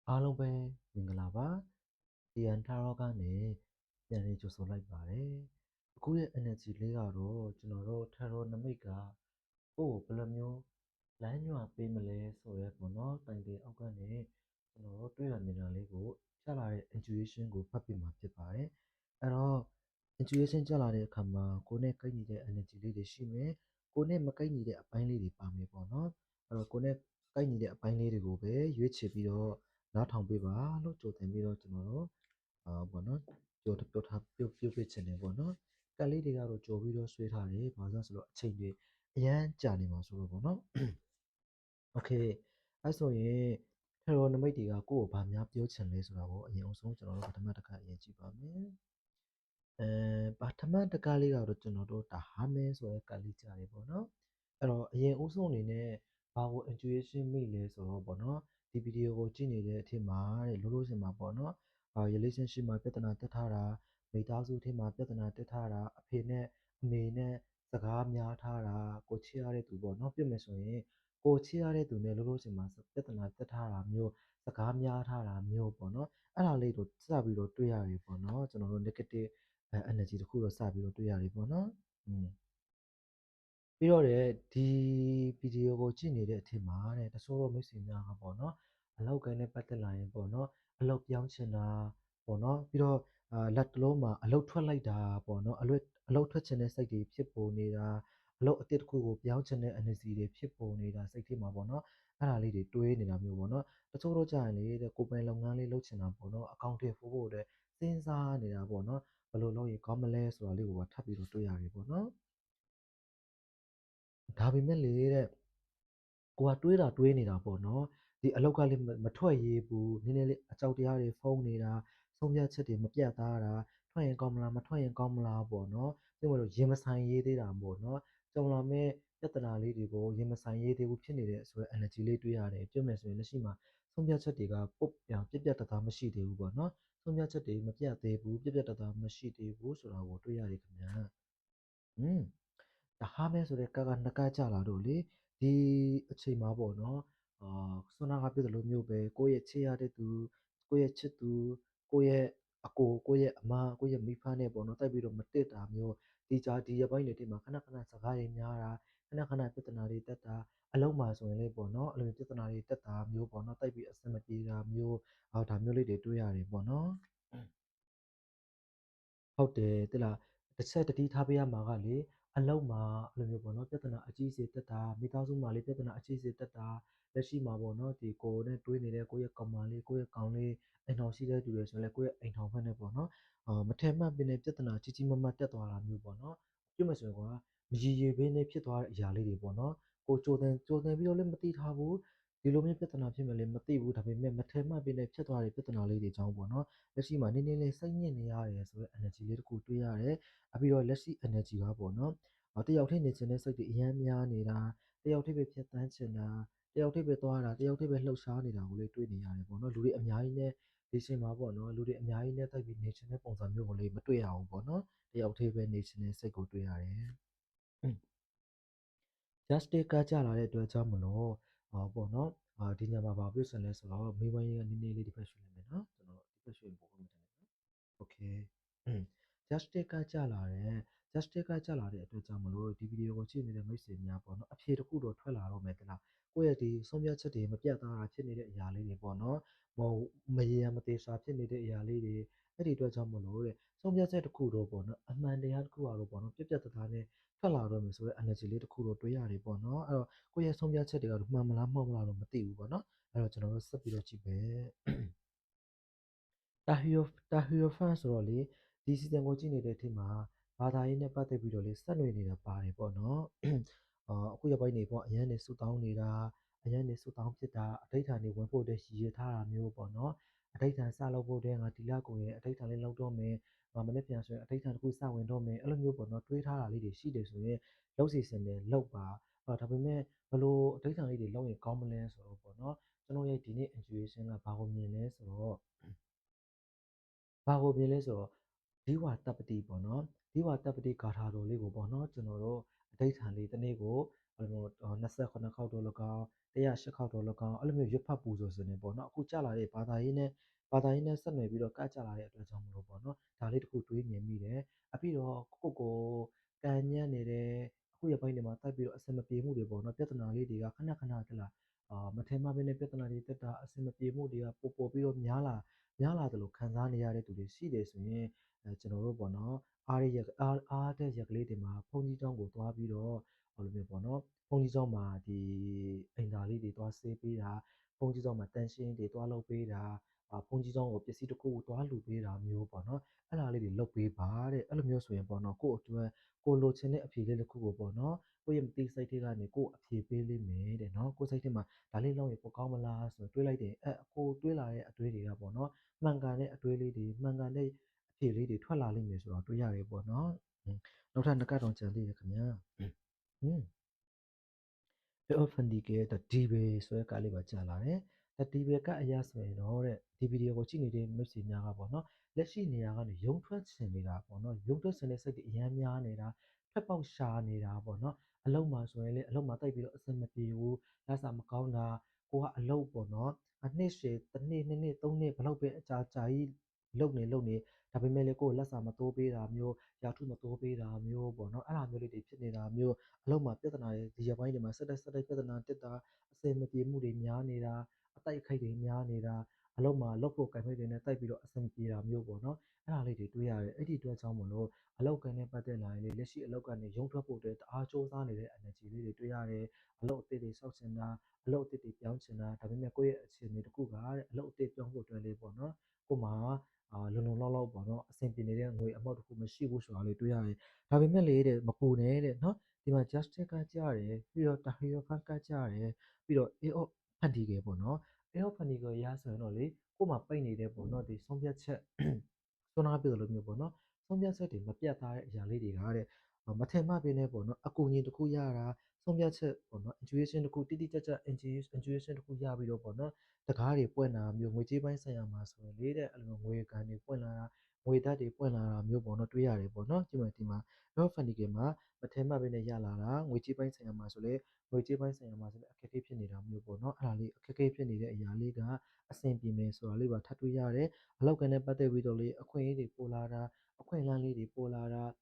အားလုံးပဲမင်္ဂလာပါဒီယန်ထားရောကနေပြန်လည်ကြိုဆိုလိုက်ပါတယ်အခုရဲ့ energy လေးကတော့ကျွန်တော်တို့ထားရောနမိတ်ကကိုယ်ဘယ်လိုမျိုးလမ်းညွှန်ပေးမလဲဆိုရဲပေါ့နော်တိုင်တင်အောက်ကနေကျွန်တော်တို့တွေ့ရမြင်တာလေးကိုကြားလာတဲ့ intuition ကိုဖတ်ပြမှာဖြစ်ပါတယ်အဲ့တော့ intuition ကြားလာတဲ့အခါမှာကိုယ်နဲ့ကိုက်ညီတဲ့ energy လေးတွေရှိမယ်ကိုယ်နဲ့မကိုက်ညီတဲ့အပိုင်းလေးတွေပါမယ်ပေါ့နော်အဲ့တော့ကိုယ်နဲ့ကိုက်ညီတဲ့အပိုင်းလေးတွေကိုပဲရွေးချယ်ပြီးတော့နားထောင်ပေးပါလို့ကြိုတင်ပြီးတော့ကျွန်တော်တို့ပေါ့နော်ပြောထားပြောပြချင်တယ်ပေါ့နော်ကက်လေးတွေကတော့ကြော်ပြီးတော့ဆွဲထားတယ်ဘာလို့ဆိုတော့အချိန်တွေအရန်ကြာနေမှာဆိုတော့ပေါ့နော်โอเคအဲ့ဆိုရင်ထရောနမိတ်တွေကကိုယ့်ကိုဗာများပြောချင်လဲဆိုတာကိုအရင်အောင်ဆုံးကျွန်တော်တို့ပထမတစ်ခါအရင်ကြည့်ပါမယ်ပထမတစ်ခါလေးကတော့ကျွန်တော်တို့ဒါဟာမဲဆိုတဲ့ကက်လေးကြားတယ်ပေါ့နော်အဲ့တော့အရင်ဦးဆုံးအနေနဲ့ဘာကို intuition မိလဲဆိုတော့ပေါ့နော်ဒီဗီဒီယိုကိုကြည့်နေတဲ့အထက်မှာတဲ့လို့စင်မှာပေါ့နော်relationship မှာပြဿနာတက်ထားတာမိသားစုထဲမှာပြဿနာတက်ထားတာအဖေနဲ့အမေနဲ့စကားများထားတာကိုချစ်ရတဲ့သူပေါ့နော်ပြည့်မယ်ဆိုရင်ကိုချစ်ရတဲ့သူနဲ့လို့စင်မှာပြဿနာတက်ထားတာမျိုးစကားများထားတာမျိုးပေါ့နော်အဲ့ဒါလေးကိုစပြီးတော့တွေ့ရတယ်ပေါ့နော်ကျွန်တော်တို့ negative energy တခုတော့စပြီးတော့တွေ့ရတယ်ပေါ့နော်ပြီးတော့ဒီဗီဒီယိုကိုကြည့်နေတဲ့အထက်မှာတဲ့တချို့မိတ်ဆွေများကပေါ့နော်အလောက်ကိုင်းနဲ့ပတ်သက်လာရင်ပေါ့နော်အလောက်ပြောင်းချင်တာပေါ့နော်ပြီးတော့လက်တလုံးမှာအလောက်ထွက်လိုက်တာပေါ့နော်အလောက်ထွက်ချင်တဲ့စိတ်တွေဖြစ်ပေါ်နေတာအလောက်အတစ်တစ်ခုကိုပြောင်းချင်တဲ့ energy တွေဖြစ်ပေါ်နေတာစိတ်ထဲမှာပေါ့နော်အဲ့ဒါလေးတွေတွေးနေတာမျိုးပေါ့နော်တချို့တော့ကြာရင်လေတဲ့ကိုယ်ပိုင်လုပ်ငန်းလေးလုပ်ချင်တာပေါ့နော်အကောင့်တွေဖို့ဖို့တဲ့စဉ်းစားနေတာပေါ့နော်ဘယ်လိုလုပ်ရင်ကောင်းမလဲဆိုတာလေးကိုထပ်ပြီးတော့တွေးရတယ်ပေါ့နော်ဒါပေမဲ့လေတဲ့ကိုကတွေးတာတွေးနေတာပေါ့နော်ဒီအလောက်ကလေးမထွက်ရေးဘူးနည်းနည်းလေးအကြောက်တရားတွေဖုံးနေတာဆုံးဖြတ်ချက်တွေမပြတ်သားတာထွက်ရင်ကောင်းမလားမထွက်ရင်ကောင်းမလားပေါ့နော်ပြီးတော့ရင်မဆိုင်ရေးသေးတာပေါ့နော်ကြုံလာမဲ့ပြဿနာလေးတွေကိုရင်မဆိုင်ရေးသေးဘူးဖြစ်နေတဲ့ဆိုတော့ energy လေးတွေးရတယ်ပြောမယ်ဆိုရင်လက်ရှိမှာဆုံးဖြတ်ချက်တွေကပုတ်ပြန်ပြတ်သားမရှိသေးဘူးပေါ့နော်ဆုံးဖြတ်ချက်တွေမပြတ်သေးဘူးပြတ်သားမရှိသေးဘူးဆိုတာကိုတွေးရတယ်ခင်ဗျာဒါဟာမဲဆိုတဲ့ကနှစ်ကကြလာတော့လေဒီအချိန်မှာပေါ့နော်ဆွမ်းနာကပြတဲ့လိုမျိုးပဲကိုယ့်ရဲ့ချစ်ရတဲ့သူကိုယ့်ရဲ့ချစ်သူကိုယ့်ရဲ့အကိုကိုယ့်ရဲ့အမကိုယ့်ရဲ့မိဖနဲ့ပေါ့နော်တိုက်ပြီးတော့မတက်တာမျိုးဒီရပိုင်းတွေတိမှာခဏစကားတွေများတာခဏပြဿနာတွေတက်တာအလုံးမှာဆိုရင်လေပေါ့နော်အဲ့လိုပြဿနာတွေတက်တာမျိုးပေါ့နော်တိုက်ပြီးအဆင်မပြေတာမျိုးဒါမျိုးလေးတွေတွေ့ရတယ်ပေါ့နော်ဟုတ်တယ်တိလားတစ်ချက်တတိထားပေးရမှာကလေအလုံးမှာအဲ့လိုမျိုးပေါ့နော်ပြဿနာအကြီးအကျယ်တက်တာမိသားစုမှာလေပြဿနာအကြီးအကျယ်တက်တာလက်ရှိမှာပေါ့နော်ဒီကိုယ်နဲ့တွေးနေတဲ့ကိုယ့်ရဲ့ကောင်မလေးကိုယ့်ရဲ့ကောင်လေးအိမ်ထောင်ရှိတဲ့သူတွေဆိုရင်လည်းကိုယ့်ရဲ့အိမ်ထောင်ဖက်နဲ့ပေါ့နော်မထင်မှတ်ပင်တဲ့ပြဿနာကြီးမားတက်သွားတာမျိုးပေါ့နော်ပြမဆိုရင်ကွာမရည်ရည်ဘဲနဲ့ဖြစ်သွားတဲ့အရာလေးတွေပေါ့နော်ကိုကြိုတင်ပြီးတော့လည်းမသိထားဘူးဒီလိုမျိုးပြဿနာဖြစ်မယ်လေမသိဘူးဒါပေမဲ့မထင်မှတ်ပင်တဲ့ဖြစ်သွားတဲ့ပြဿနာလေးတွေကြောင့်ပေါ့နော်လက်ရှိမှာနည်းနည်းလေးစိတ်ညစ်နေရတယ်ဆိုတော့ energy လေးတစ်ခုတွေးရတယ်။ပြီးတော့လက်ရှိ energy ကပေါ့နော်။တယောက်တည်းနေချင်တဲ့စိတ်တွေအများများနေတာတယောက်တည်းပဲဖြတ်သန်းချင်တာတယောက်တည်းပဲသွားတာတယောက်တည်းပဲလှုပ်ရှားနေတာကိုလေတွေးနေရတယ်ပေါ့နော်။လူတွေအများကြီးနဲ့ဒီချိန်မှာပေါ့နော်လူတွေအများကြီးနဲ့တိုက်ပြီးနေချင်တဲ့ပုံစံမျိုးကိုလေမတွေ့ရဘူးပေါ့နော်။တယောက်တည်းပဲနေချင်တဲ့စိတ်ကိုတွေ့ရတယ်။ justice ကကြလာတဲ့အတွက်ကြောင့်မလို့ပေါ့နော်ဒီညမှာဘာဖြစ်စင်လဲဆိုတော့မိဘရေးကနည်းနည်းလေးဒီဘက်ရွှေ့လိုက်မယ်နော်ကျွန်တော်ဒီဘက်ရွှေ့ပို့မှတယ်နော် okay justice ကကြလာတဲ့ justice ကကြလာတဲ့အတွက်ကြောင့်မလို့ဒီဗီဒီယိုကိုကြည့်နေတဲ့မိတ်ဆွေများပေါ့နော်အဖြေတစ်ခုတော့ထွက်လာတော့မယ်တလားကိုယ့်ရဲ့ဒီဆုံးဖြတ်ချက်တွေမပြတ်သားတာဖြစ်နေတဲ့အရာလေးတွေပေါ့နော်မရေရာမသေးစာဖြစ်နေတဲ့အရာလေးတွေအဲ့ဒီအတွက်ကြောင့်မလို့တဲ့ဆုံးဖြတ်ချက်တစ်ခုတော့ပေါ့နော်အမှန်တရားတစ်ခုကတော့ပေါ့နော်ပြတ်သားနဲ့ထွက်လာတော့မယ်ဆိုတော့ energy လေးတစ်ခုတော့တွေးရတယ်ပေါ့နော်အဲ့တော့ကိုယ့်ရဲ့ဆုံးဖြတ်ချက်တွေကတော့မှန်မလားတော့မသိဘူးပေါ့နော်အဲ့တော့ကျွန်တော်တို့ဆက်ပြီးတော့ကြည့်မယ်တာဟီယိုဖန်ဆိုတော့လေဒီ season ကိုကြည့်နေတဲ့အထိမှာဘာသာရေးနဲ့ပတ်သက်ပြီးတော့လေစက်နွေနေတာပါတယ်ပေါ့နော်အခုရပိုင်းနေပေါ့အရန်နေဆူတောင်းနေတာအရန်နေဆူတောင်းဖြစ်တာအထိတ်ဌာန်တွေဝင်ဖို့တဲ့ရည်ရထားတာမျိုးပေါ့နော်အထိတ်ဌာန်စလုပ်ဖို့တဲ့ငါဒီလကိုရင်အထိတ်ဌာန်လေးလောက်တော့မယ်မနေ့ပြန်ဆိုရင်အထိတ်ဌာန်တစ်ခုစဝင်တော့မယ်အဲ့လိုမျိုးပေါ့နော်တွေးထားတာလေးတွေရှိတယ်ဆိုရင်လောက်စီစင်တယ်လောက်ပါဒါပေမဲ့ဘလို့အထိတ်ဌာန်လေးတွေလောက်ရင်ကောင်းမလဲဆိုတော့ပေါ့နော်ကျွန်တော်ရဲ့ဒီနေ့ intuition ကဘာကိုမြင်လဲဆိုတော့ဘာကိုမြင်လဲဆိုတော့ဒီဝါတပ်ပတိပေါ့နော်ဒီဝါတပ်ပတိဂါထာတော်လေးကိုပေါ့နော်ကျွန်တော်တို့အဋိဌာန်လေးတစ်နေ့ကို အဲ့လိုမျိုး29ခေါက်တော့၎င်း108ခေါက်တော့၎င်းအဲ့လိုမျိုးရွတ်ဖတ်ပူဇော်စင်နေပေါ့နော်အခုကြာလာတဲ့ဘာသာရေးနဲ့ဆက်နွယ်ပြီးတော့ကကြလာတဲ့အတွက်ကြောင့်မလို့ပေါ့နော်ဒါလေးတစ်ခုတွေးမြင်မိတယ်အပြီးတော့ကိုကန်ညံ့နေတဲ့အခုရပိုင်းတွေမှာတိုက်ပြီးတော့အဆင်မပြေမှုတွေပေါ့နော်ပြဿနာလေးတွေကခဏခဏတလားမထင်မှတ်ဘဲနဲ့ပြဿနာတွေတက်တာအဆင်မပြေမှုတွေကပိုပြီးတော့များလာတယ်လို့ခံစားနေရတဲ့သူတွေရှိတယ်ဆိုရင်ကျွန်တော်တို့ပေါ့နော်အားတဲ့ရက်ကလေးတွေမှာဘုန်းကြီးကျောင်းကိုသွားပြီးတော့ဟိုလိုမျိုးပေါ့နော်ဘုန်းကြီးကျောင်းမှာဒီအိမ်သာလေးတွေသွားဆေးပေးတာဘုန်းကြီးကျောင်းမှာတန်ရှင်းတွေသွားလုပ်ပေးတာဘုန်းကြီးကျောင်းကိုပစ္စည်းတစ်ခုသွားလှူပေးတာမျိုးပေါ့နော်အဲ့ဒါလေးတွေလုပ်ပေးပါတဲ့အဲ့လိုမျိုးဆိုရင်ပေါ့နော်ကို့အတွက်ကိုလိုချင်တဲ့အဖြေလေးတစ်ခုကိုပေါ့နော်ကိုယ့်ရဲ့မသိစိတ်တွေကနေကို့အဖြေပေးလိမ့်မယ်တဲ့နော်ကိုယ်စိတ်ထဲမှာဒါလေးလုပ်ရင်ပိုကောင်းမလားဆိုတွေးလိုက်တယ်ကိုတွေးလာတဲ့အတွေးတွေကပေါ့နော်မှန်ကန်တဲ့အတွေးလေးတွေမှန်ကန်တဲ့အဖြေလေးတွေထွက်လာလိမ့်မယ်ဆိုတော့တွေးရတယ်ပေါ့နော်နောက်ထပ်နှစ်ကတောင်ကြံသေးတယ်ခင်ဗျာอืม Elephant ရဲ့ The Devil ဆိုတဲ့ကားလေးပါကြာလာတယ် The Devil ကအရာဆိုရင်တော့တဲ့ဒီဗီဒီယိုကိုကြည့်နေတဲ့မိတ်ဆွေများကပေါ့နော်လက်ရှိနေရာကနေရုံထွက်ချင်နေတာပေါ့နော်ရုံထွက်ချင်တဲ့စိတ်တွေအများများနေတာဖက်ပေါက်ရှာနေတာပေါ့နော်အလုံးမှာဆိုရင်လေအလုံးမှာတိုက်ပြီးတော့အစင်မပြေဘူးလက်စာမကောင်းတာကိုကအလုံးပေါ့နော်နှစ်ရှည်တစ်နှစ်နှစ်နှစ်သုံးနှစ်ဘလောက်ပဲအကြာကြီးလုံနေဒါပေမဲ့လေကိုလက်စာမတိုးပေးတာမျိုးရာထုမတိုးပေးတာမျိုးပေါ့နော်အဲ့လိုမျိုးလေးတွေဖြစ်နေတာမျိုးအလုံးမှာပြဿနာတွေဒီရက်ပိုင်းတွေမှာဆက်တိုက်ပြဿနာတက်တာအစင်မပြေမှုတွေများနေတာအတိုက်အခိုက်တွေများနေတာအလုံးမှာလောက်ဖို့ကံမိတ်တွေနဲ့တိုက်ပြီးတော့အစင်ပြေတာမျိုးပေါ့နော်အဲ့ဒါလေးတွေတွေးရတယ်အဲ့ဒီအတွက်ကြောင့်မလို့အလောက်ကန်နဲ့ပတ်သက်လာရင်လေလက်ရှိအလောက်ကနေရုံထွက်ဖို့အတွက်တအားစူးစမ်းနေတဲ့ energy လေးတွေတွေးရတယ်အလောက်အသစ်တွေစောက်ချင်တာအလောက်အသစ်တွေပြောင်းချင်တာဒါပေမဲ့ကိုယ့်ရဲ့အခြေအနေတစ်ခုကတဲ့အလောက်အသစ်ပြောင်းဖို့အတွက်လေးပေါ့နော်ကို့မှာလုံလောက်ပေါ့နော်အဆင်ပြေနေတဲ့ငွေအမောက်တစ်ခုမရှိဘူးဆိုတာလေးတွေးရတယ်ဒါပေမဲ့လေတဲ့မပူနဲ့တဲ့နော်ဒီမှာ justice ကကြားတယ်ပြီးတော့ tahir fan ကကြားတယ်ပြီးတော့ AOF ဖန်တီးခဲ့ပေါ့နော် AOF ဖန်တီးခဲ့ရဆိုရင်တော့လေကို့မှာပိတ်နေတဲ့ပေါ့နော်ဒီဆုံးဖြတ်ချက်ဆွမ်းနာပြလို့မျိုးပေါ့နော်ဆုံးဖြတ်ချက်တွေမပြတ်သားတဲ့အရာလေးတွေကတဲ့မထင်မှတ်ဘဲနဲ့ပေါ့နော်အကူအညီတစ်ခုရတာဆုံးဖြတ်ချက်ပေါ့နော် intuition တစ်ခုတိတိကျကျ intuition တစ်ခုရပြီးတော့ပေါ့နော်တကားတွေပွင့်လာမျိုးငွေကြေးပိုင်းဆိုင်ရာမှာဆိုရင်လေတဲ့အဲ့လိုငွေကန်တွေပွင့်လာတာငွေဓာတ်တွေပွင့်လာတာမျိုးပေါ့နော်တွေးရတယ်ပေါ့နော်ဒီမှာ AOF ဖန်တီးခဲ့မှာမထင်မှတ်ဘဲနဲ့ရလာတာငွေကြေးပိုင်းဆိုင်ရာမှာဆိုလေငွေကြေးပိုင်းဆိုင်ရာမှာဆိုလည်းအခက်အခဲဖြစ်နေတာမျိုးပေါ့နော်အဲ့ဒါလေးအခက်အခဲဖြစ်နေတဲ့အရာလေးကအဆင်ပြေမယ်ဆိုတာလေးပါထပ်တွေ့ရတယ်အလောက်ကန်နဲ့ပတ်သက်ပြီးတော့လေအခွင့်အရေးတွေပိုလာတာအခွင့်အလမ်းလေးတွေပိုလာတာ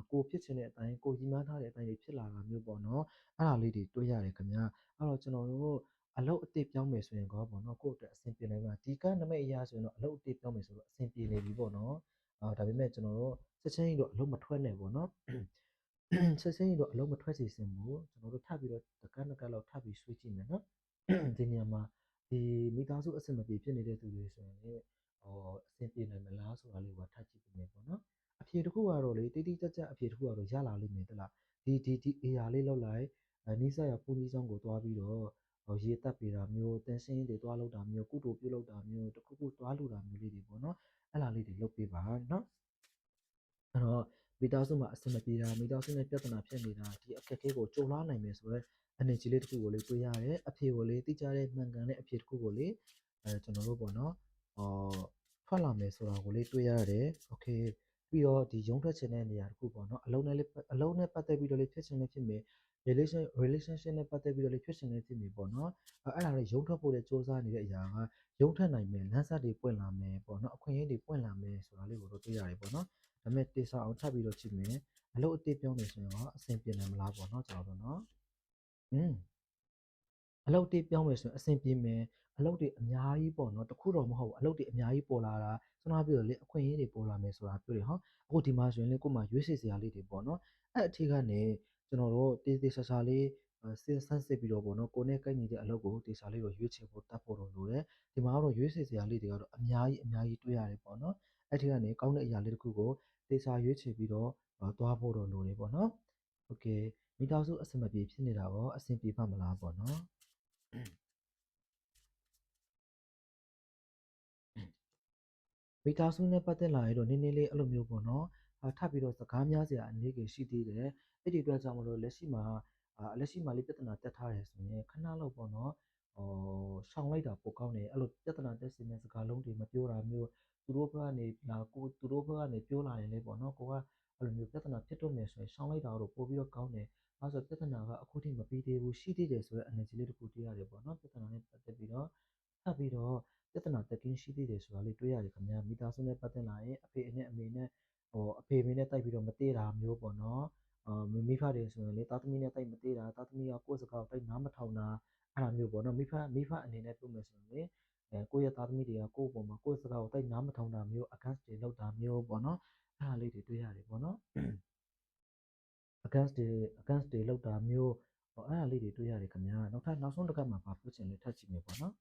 ကိုဖြစ်ချင်တဲ့အတိုင်းကိုကြီးမားထားတဲ့အတိုင်းတွေဖြစ်လာတာမျိုးပေါ့နော်အဲ့ဒါလေးတွေတွေ့ရတယ်ခင်ဗျာအဲ့တော့ကျွန်တော်တို့အလုပ်အသစ်ပြောင်းမယ်ဆိုရင်ကောပေါ့နော်ကိုယ့်အတွက်အဆင်ပြေနိုင်မှာဒီကနမိတ်အရာဆိုရင်တော့အလုပ်အသစ်ပြောင်းမယ်ဆိုတော့အဆင်ပြေနေပြီပေါ့နော်ဒါပေမဲ့ကျွန်တော်တို့ချက်ချင်းကြီးတော့အလုပ်မထွက်နဲ့ပေါ့နော်ချက်ချင်းကြီးတော့အလုံးမထွက်စီစင်ဘူးကျွန်တော်တို့ထပ်ပြီးတော့တကန်းလောက်ထပ်ပြီးဆွေးကြည့်မယ်နော်ဒီနေရာမှာဒီမိသားစုအဆင်မပြေဖြစ်နေတဲ့သူတွေဆိုရင်လေအဆင်ပြေနိုင်မလားဆိုတာလေးကိုထပ်ကြည့်ပြီးမယ်ပေါ့နော်အဖြေတစ်ခုကတော့လေတိတိကျကျအဖြေတစ်ခုကတော့ရလာလိမ့်မယ်တလားဒီ AR လေးလောက်လိုက်နီးစပ်ရပူးကြီးဆောင်ကိုတွားပြီးတော့ရေတက်ပေးတာမျိုးတန်ရှင်းတွေတွားလောက်တာမျိုးကုတူပြုတ်လောက်တာမျိုးတခုခုတွားလူတာမျိုးလေးတွေပေါ့နော်အဲ့လားလေးတွေလုပ်ပေးပါနော်အဲ့တော့မိသားစုမှာအဆင်မပြေတာမိသားစုနဲ့ပြဿနာဖြစ်နေတာဒီအခက်အခဲကိုကြုံလာနိုင်မယ်ဆိုတော့ energy လေးတစ်ခုကိုလေတွေးရတယ်အဖြေကိုလေတိကျတဲ့မှန်ကန်တဲ့အဖြေတစ်ခုကိုလေကျွန်တော်တို့ပေါ့နော်ထွက်လာမယ်ဆိုတာကိုလေတွေးရတယ် okay ပြီးတော့ဒီရုံးထွက်ခြင်းတဲ့နေရာတစ်ခုပေါ့နော်အလုံးနဲ့ပတ်သက်ပြီးတော့လေဖြစ်ခြင်းလည်းဖြစ်မယ်relationship နဲ့ပတ်သက်ပြီးတော့လေဖြစ်ခြင်းလည်းဖြစ်မယ်ပေါ့နော်အဲ့ဒါလေးရုံးထွက်ဖို့လေစူးစမ်းနေတဲ့အရာကရုံးထွက်နိုင်မယ်လမ်းဆက်တွေပွင့်လာမယ်ပေါ့နော်အခွင့်အရေးတွေပွင့်လာမယ်ဆိုတာလေးကိုတော့တွေးရတယ်ပေါ့နော်ဒါပေမဲ့တေစာအောင်ထပ်ပြီးတော့ကြည့်မယ်အလုပ်အသစ်ပြောင်းနေဆိုရင်တော့အဆင်ပြေနိုင်မလားပေါ့နော်ကျွန်တော်တို့နော်အလုပ်တွေပြောင်းမယ်ဆိုရင်အဆင်ပြေမယ်အလုပ်တွေအများကြီးပေါ့နော်တခုတော့မဟုတ်ဘူးအလုပ်တွေအများကြီးပေါ်လာတာကျွန်တော်ပြောလေအခွင့်အရေးတွေပေါ်လာမယ်ဆိုတာပြောတယ်ဟောအခုဒီမှာဆိုရင်လေကို့မှာရွေးချယ်စရာလေးတွေပေါ့နော်အဲ့အထီးကနေကျွန်တော်တို့တေဆာလေးစဉ်းဆန်းစစ်ပြီးတော့ပေါ့နော်ကိုနဲ့ကိုက်ညီတဲ့အလုပ်ကိုတေဆာလေးကိုရွေးချယ်ဖို့တတ်ဖို့တော့လိုတယ်ဒီမှာကတော့ရွေးချယ်စရာလေးတွေကတော့အများကြီးတွေ့ရတယ်ပေါ့နော်အဲ့ဒီကနေကောင်းတဲ့အရာလေးတစ်ခုကိုတေချာရွေးချယ်ပြီးတော့သွားဖို့တော့လိုတယ်ပေါ့နော်โอเคမိသားစုအဆင်မပြေဖြစ်နေတာရောအဆင်ပြေပါမလားပေါ့နော်မိသားစုနဲ့ပတ်သက်လာရင်တော့နည်းနည်းလေးအဲ့လိုမျိုးပေါ့နော်ထပ်ပြီးတော့စကားများစရာအနေကြီးရှိသေးတယ်အဲ့ဒီအတွက်ကြောင့်မလို့လက်ရှိမှာလေးပြဿနာတက်ထားတယ်ဆိုရင်ခဏလောက်ပေါ့နော်ရှောင်လိုက်တာပိုကောင်းတယ်အဲ့လိုပြဿနာတက်စီမဲ့စကားလုံးတွေမပြောတာမျိုးသူတို့ဘက်ကနေသူတို့ဘက်ကနေပြောလာရင်လေပေါ့နော်ကိုကအဲ့လိုမျိုးပြဿနာဖြစ်တော့မယ်ဆိုရင်ရှောင်လိုက်တာတော့ပိုပြီးတော့ကောင်းတယ် အဲဆိုပြဿနာကအခုထိမပြီးသေးဘူးရှိသေးတယ်ဆိုတဲ့ energy လေးတစ်ခုတွေ့ရတယ်ပေါ့နော်ပြဿနာနဲ့ပတ်သက်ပြီးတော့ထပ်ပြီးတော့ပြဿနာတက်ကင်းရှိသေးတယ်ဆိုတာလေးတွေ့ရတယ်ခင်ဗျာမိသားစုနဲ့ပတ်သက်လာရင်အဖေနဲ့အမေနဲ့အဖေအမေနဲ့တိုက်ပြီးတော့မတည့်တာမျိုးပေါ့နော်မိဖတွေဆိုရင်လေသားသမီးနဲ့တိုက်မတည့်တာသားသမီးကကိုယ့်စကားကိုတိုက်နားမထောင်တာအဲ့လိုမျိုးပေါ့နော်မိဖအနေနဲ့ပြောမယ်ဆိုရင်လေကိုယ့်ရဲ့သားသမီးတွေကကိုယ့်အပေါ်မှာကိုယ့်စကားကိုတိုက်နားမထောင်တာမျိုး against တွေလောက်တာမျိုးပေါ့နော်အဲ့ဒါလေးတွေတွေ့ရတယ်ပေါ့နော် against တွေလောက်တာမျိုးအဲ့ဒါလေးတွေတွေ့ရတယ်ခင်ဗျာနောက်ဆုံးတစ်ခါမှာပါပြောချင်လဲထပ်ကြည့်မယ်ပေါ့နော်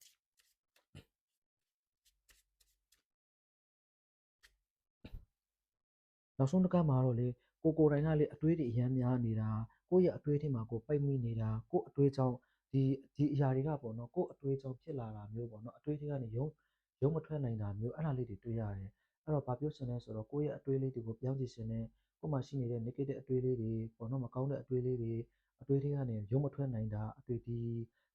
နောက်ဆုံးတစ်ခါမှာတော့လေကိုယ်တိုင်ကလေအတွေးတွေအများများနေတာကိုယ့်ရဲ့အတွေးထဲမှာကိုပိတ်မိနေတာကိုယ့်အတွေးကြောင့်ဒီအရာတွေကပေါ့နော်ကိုယ့်အတွေးကြောင့်ဖြစ်လာတာမျိုးပေါ့နော်အတွေးတွေကနေရုံမထွက်နိုင်တာမျိုးအဲ့ဒါလေးတွေတွေ့ရတယ်အဲ့တော့ဘာပြောချင်လဲဆိုတော့ကိုယ့်ရဲ့အတွေးလေးတွေကိုပြောင်းကြည့်ရှင်နဲ့ကိုယ်မှာရှိနေတဲ့ negative အတွေးလေးတွေပေါ့နော်မကောင်းတဲ့အတွေးလေးတွေအတွေးတွေကနေရုံမထွက်နိုင်တာအတွေးဒီ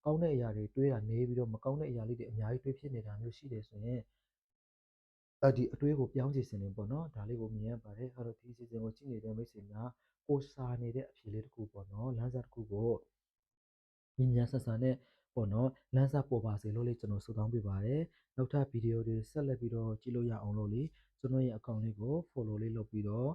ကောင်းတဲ့အရာတွေတွေးတာနေပြီးတော့မကောင်းတဲ့အရာလေးတွေအများကြီးတွေးဖြစ်နေတာမျိုးရှိတယ်ဆိုရင်ဒီအတွေးကိုပြောင်းစီစဉ်နေပေါ့နော်ဒါလေးကိုမြင်ရပါတယ်အဲ့တော့ဒီစီစဉ်ကိုကြည့်နေတဲ့မိတ်ဆွေများကိုစာနေတဲ့အဖြေလေးတစ်ခုပေါ့နော်လမ်းစာတစ်ခုကိုမြန်မြန်ဆန်ဆန်နဲ့ပေါ့နော်လမ်းစာပေါ်ပါစေလို့လေကျွန်တော်ဆုတောင်းပေးပါတယ်နောက်ထပ်ဗီဒီယိုတွေဆက်လက်ပြီးတော့ကြည့်လို့ရအောင်လို့လေကျွန်တော်ရဲ့ account လေးကို follow လေးလုပ်ပြီးတော့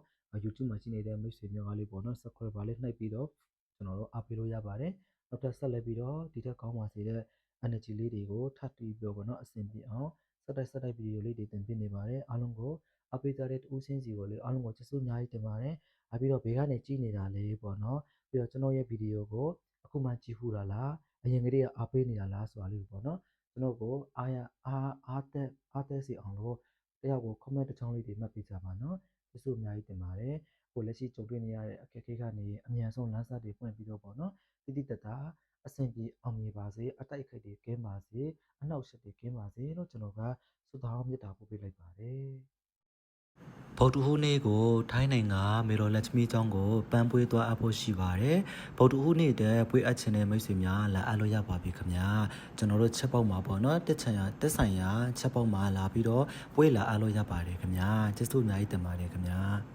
YouTube မှာကြည့်နေတဲ့မိတ်ဆွေများကလေးပေါ့နော် subscriber လေးနှိပ်ပြီးတော့ကျွန်တော်တို့အားပေးလို့ရပါတယ်နောက်ထပ်ဆက်လက်ပြီးတော့ဒီထက်ကောင်းပါစေတဲ့ energy လေးတွေကိုထပ်ပြီးတော့ပေါ့နော်အဆင်ပြေအောင်ဆက်တိုက်ဗီဒီယိုလေးတွေတင်ပြနေပါတယ်အားလုံးကိုအပိကြတဲ့တူးချင်းစီကိုလေအားလုံးကိုကျေးဇူးအများကြီးတင်ပါတယ်ပြီးတော့ဘေးကနေကြည့်နေတာလေပေါ့နော်ပြီးတော့ကျွန်တော်ရဲ့ဗီဒီယိုကိုအခုမှကြည့်ခုတာလားအရင်ကတည်းကအားပေးနေတာလားဆိုတာလေးပေါ့နော်ကျွန်တော်ကိုအားသက်စီအောင်လို့တယောက်ကို comment တစ်ချောင်းလေးတွေမှတ်ပေးကြပါနော်ကျေးဇူးအများကြီးတင်ပါတယ်ကိုလက်ရှိကြုံတွေ့နေရတဲ့အခက်အခဲကနေအမြန်ဆုံးလမ်းစာတွေဖွင့်ပြီးတော့ပေါ့နော်တိတိတတ်တာအဆင်ပြေအောင်မြင်ပါစေအတိုက်အခိုက်တွေကင်းပါစေအနှောက်အယှက်တွေကင်းပါစေလို့ကျွန်တော်ကဆုတောင်းမေတ္တာပို့ပေးလိုက်ပါတယ်ဗုဒ္ဓဟူးနေ့ကိုထိုင်းနိုင်ငံမေရိုလက်ချမီကျောင်းကိုပန်းပွေးသွားအပ်ဖို့ရှိပါတယ်ဗုဒ္ဓဟူးနေ့တဲ့ပွေးအပ်ခြင်းတဲ့မိတ်ဆွေများလာအပ်လို့ရပါပြီခင်ဗျာကျွန်တော်တို့ချက်ပေါက်မှာပေါ့နော်တက်ဆိုင်ရာချက်ပေါက်မှာလာပြီးတော့ပွေးလာအပ်လို့ရပါတယ်ခင်ဗျာကျေးဇူးအများကြီးတင်ပါတယ်ခင်ဗျာ